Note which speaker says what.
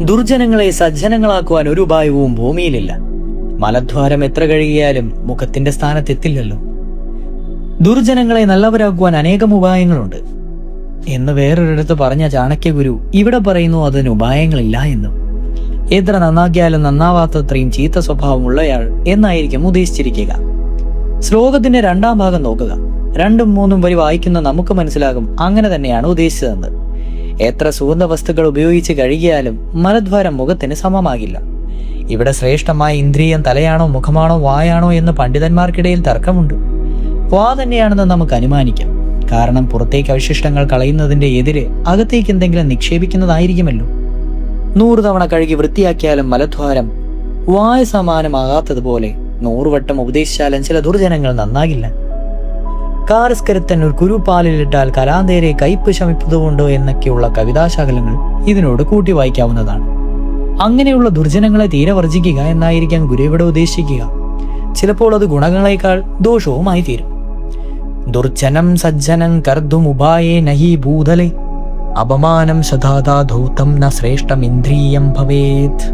Speaker 1: ദുർജനങ്ങളെ സജ്ജനങ്ങളാക്കുവാൻ ഒരു ഉപായവും ഭൂമിയിലില്ല. മലദ്വാരം എത്ര കഴുകിയാലും മുഖത്തിന്റെ സ്ഥാനത്തെത്തില്ലല്ലോ. ദുർജനങ്ങളെ നല്ലവരാക്കുവാൻ അനേകം ഉപായങ്ങളുണ്ട് എന്ന് വേറൊരിടത്ത് പറഞ്ഞ ചാണക്യഗുരു ഇവിടെ പറയുന്നു അതിന് ഉപായങ്ങളില്ല എന്നും. എത്ര നന്നാക്കിയാലും നന്നാവാത്തത്രയും ചീത്ത സ്വഭാവമുള്ളയാൾ എന്നായിരിക്കും ഉദ്ദേശിച്ചിരിക്കുക. ശ്ലോകത്തിന്റെ 2ാം ഭാഗം നോക്കുക. 2ഉം 3ഉം വരി വായിക്കുന്ന നമുക്ക് മനസ്സിലാകും അങ്ങനെ തന്നെയാണ് ഉദ്ദേശിച്ചതെന്ന്. എത്ര സുഗന്ധ വസ്തുക്കൾ ഉപയോഗിച്ച് കഴുകിയാലും മലദ്വാരം മുഖത്തിന് സമമാകില്ല. ഇവിടെ ശ്രേഷ്ഠമായ ഇന്ദ്രിയം തലയാണോ മുഖമാണോ വായാണോ എന്ന് പണ്ഡിതന്മാർക്കിടയിൽ തർക്കമുണ്ട്. വാ തന്നെയാണെന്ന് നമുക്ക് അനുമാനിക്കാം. കാരണം പുറത്തേക്ക് അവശിഷ്ടങ്ങൾ കളയുന്നതിന്റെ എതിരെ അകത്തേക്ക് എന്തെങ്കിലും നിക്ഷേപിക്കുന്നതായിരിക്കുമല്ലോ. 100 തവണ കഴുകി വൃത്തിയാക്കിയാലും മലദ്വാരം വായ സമാനമാകാത്തതുപോലെ 100 വട്ടം ഉപദേശിച്ചാലും ചില ദുർജനങ്ങൾ നന്നാകില്ല. കാരസ്കരത്തൻ ഒരു കുരുപാലിലിട്ടാൽ കലാന്തേരെ കയ്പ് ശമിപ്പതുകൊണ്ടോ എന്നൊക്കെയുള്ള കവിതാശകലങ്ങൾ ഇതിനോട് കൂട്ടി വായിക്കാവുന്നതാണ്. അങ്ങനെയുള്ള ദുർജനങ്ങളെ തീരെ വർജിക്കുക എന്നായിരിക്കാം ഗുരു ഇവിടെ ഉദ്ദേശിക്കുക. ചിലപ്പോൾ അത് ഗുണങ്ങളെക്കാൾ ദോഷവുമായി തീരും. ദുർജനം സജ്ജനം കർദ്ദുമുപായേ നഹി ഭൂതലെ അപമാനം സദാതാ ധൗതം ന ശ്രേഷ്ഠം ഇന്ദ്രിയം ഭവേത്.